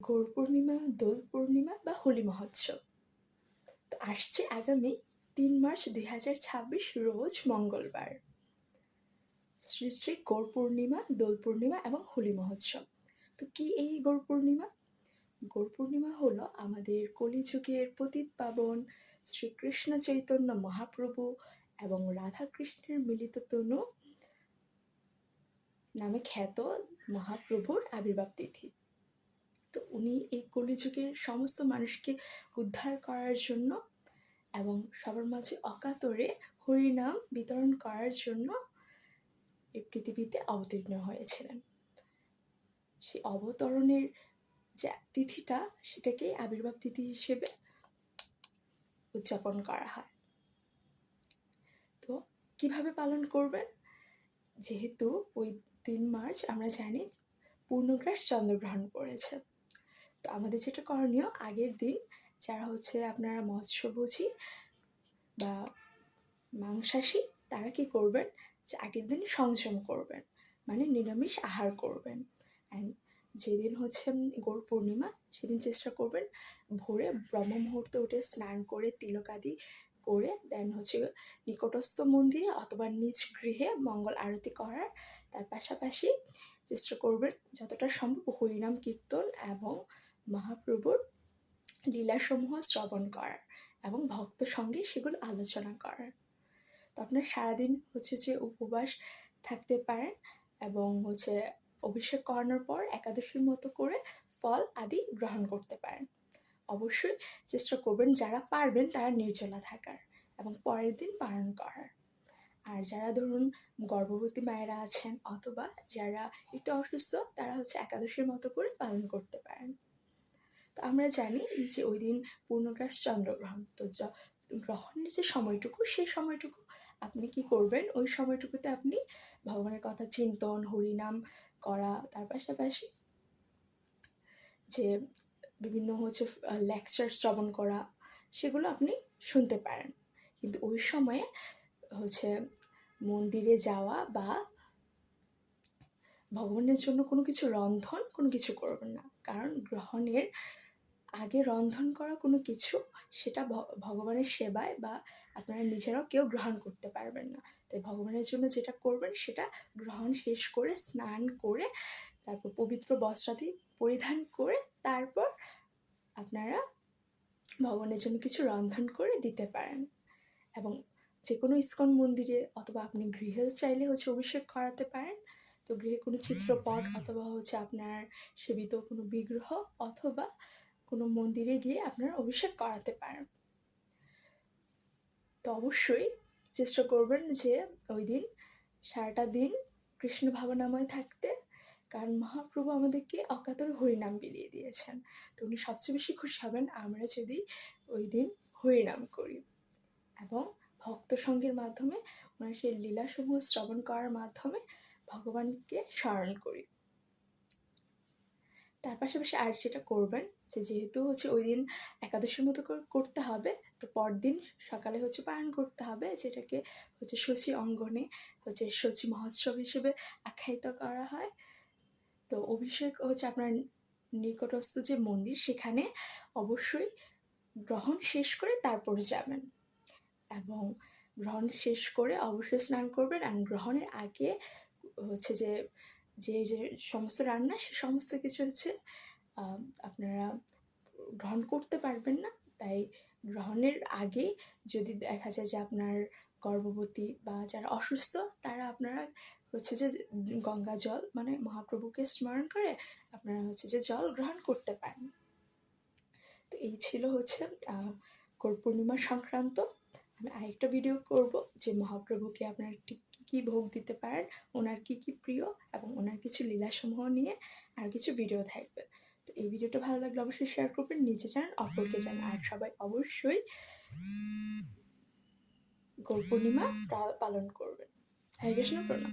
গৌর পূর্ণিমা, দোল পূর্ণিমা বা হোলি মহোৎসব তো আসছে আগামী ৩ মার্চ ২০২৬ রোজ মঙ্গলবার। শ্রী শ্রী গৌর পূর্ণিমা, দোল পূর্ণিমা এবং হোলি মহোৎসব। তো কি এই গৌর পূর্ণিমা? গৌর পূর্ণিমা হলো আমাদের কলিযুগের পতিত পাবন শ্রীকৃষ্ণ চৈতন্য মহাপ্রভু এবং রাধাকৃষ্ণের মিলিত তনু নামে খ্যাত মহাপ্রভুর আবির্ভাব তিথি। তো উনি এই কলিযুগের সমস্ত মানুষকে উদ্ধার করার জন্য এবং সবার মাঝে অকাতরে হরিনাম বিতরণ করার জন্য এই পৃথিবীতে অবতীর্ণ হয়েছিলেন। সেই অবতরণের যে তিথিটা, সেটাকে আবির্ভাব তিথি হিসেবে উদযাপন করা হয়। তো কিভাবে পালন করবেন? যেহেতু ওই ৩ মার্চ আমরা জানি পূর্ণগ্রাস চন্দ্রগ্রহণ পড়েছে, তো আমাদের যেটা করণীয়, আগের দিন যারা আপনারা মৎস্যভোজী বা মাংসাশী, তারা কি করবেন যে আগের দিন সংযম করবেন, মানে নিরামিষ আহার করবেন। অ্যান্ড যেদিন গৌর পূর্ণিমা, সেদিন চেষ্টা করবেন ভোরে ব্রহ্ম মুহূর্তে উঠে স্নান করে তিলক আদি করে দেন নিকটস্থ মন্দিরে অথবা নিজ গৃহে মঙ্গল আরতি করার। তার পাশাপাশি চেষ্টা করবেন যতটা সম্ভব হরিনাম কীর্তন এবং মহাপ্রভুর লীলাসমূহ শ্রবণ করার এবং ভক্ত সঙ্গে সেগুলো আলোচনা করার। তো আপনার সারাদিন যে উপবাস থাকতে পারেন এবং অভিষেক করানোর পর একাদশীর মতো করে ফল আদি গ্রহণ করতে পারেন। অবশ্যই চেষ্টা করবেন যারা পারবেন তারা নির্জলা থাকার এবং পরের দিন পালন করার। আর যারা ধরুন গর্ভবতী মায়েরা আছেন অথবা যারা একটু অসুস্থ, তারা একাদশীর মতো করে পালন করতে পারেন। তো আমরা জানি যে ওই দিন পূর্ণগ্রাস চন্দ্রগ্রহণ, তো গ্রহণের যে সময়টুকু, সেই সময়টুকু আপনি কি করবেন, ওই সময়টুকুতে আপনি ভগবানের কথা চিন্তন, হরিনাম করা, তার পাশাপাশি যে বিভিন্ন লেকচার শ্রবণ করা, সেগুলো আপনি শুনতে পারেন। কিন্তু ওই সময়ে মন্দিরে যাওয়া বা ভগবানের জন্য কোনো কিছু রন্ধন কোনো কিছু করবেন না, কারণ গ্রহণের আগে রন্ধন করা কোনো কিছু, সেটা ভগবানের সেবায় বা আপনারা নিজেরাও কেউ গ্রহণ করতে পারবেন না। তাই ভগবানের জন্য যেটা করবেন সেটা গ্রহণ শেষ করে স্নান করে তারপর পবিত্র বস্ত্রাদি পরিধান করে তারপর আপনারা ভগবানের জন্য কিছু রন্ধন করে দিতে পারেন। এবং যে কোনো ইস্কন মন্দিরে অথবা আপনি গৃহে চাইলে অভিষেক করাতে পারেন। তো গৃহে কোনো চিত্রপট অথবা আপনার সেবিত কোনো বিগ্রহ অথবা কোনো মন্দিরে গিয়ে আপনারা অভিষেক করাতে পারেন। তো অবশ্যই চেষ্টা করবেন যে ওই দিন সারাটা দিন কৃষ্ণ ভাবনাময় থাকতে, কারণ মহাপ্রভু আমাদেরকে অকাতরে হরিনাম বিলিয়ে দিয়েছেন। তো উনি সবচেয়ে বেশি খুশি হবেন আমরা যদি ওই দিন হরিনাম করি এবং ভক্ত সঙ্গের মাধ্যমে ওনার সেই লীলাসমূহ শ্রবণ করার মাধ্যমে ভগবানকে স্মরণ করি। তার পাশাপাশি আর যেটা করবেন যে যেহেতু ওই দিন একাদশীর মতো করে করতে হবে, তো পরদিন সকালে পালন করতে হবে, যেটাকে শচী অঙ্গনে শচী মহোৎসব হিসেবে আখ্যায়িত করা হয়। তো অভিষেক আপনার নিকটস্থ যে মন্দির, সেখানে অবশ্যই গ্রহণ শেষ করে তারপর যাবেন এবং গ্রহণ শেষ করে অবশ্যই স্নান করবেন। আর গ্রহণের আগে যে যে সমস্ত রান্না, সে সমস্ত কিছু আপনারা গ্রহণ করতে পারবেন না। তাই গ্রহণের আগে যদি দেখা যায় যে আপনার গর্ভবতী বা যারা অসুস্থ, তারা আপনারা যে গঙ্গা জল, মানে মহাপ্রভুকে স্মরণ করে আপনারা যে জল গ্রহণ করতে পারেন। তো এই ছিল গৌর পূর্ণিমা সংক্রান্ত। আমি আরেকটা ভিডিও করব যে মহাপ্রভুকে আপনার ঠিক কী ভোগ দিতে পারেন, ওনার কী প্রিয় এবং ওনার কিছু লীলাসমূহ নিয়ে আর কিছু ভিডিও থাকবে। তো এই ভিডিওটা ভালো লাগলে অবশ্যই শেয়ার করবেন, নিজে জানান, অপরকে জানান। আর সবাই অবশ্যই গৌর পূর্ণিমা পালন করবেন। হরে কৃষ্ণ, প্রণাম।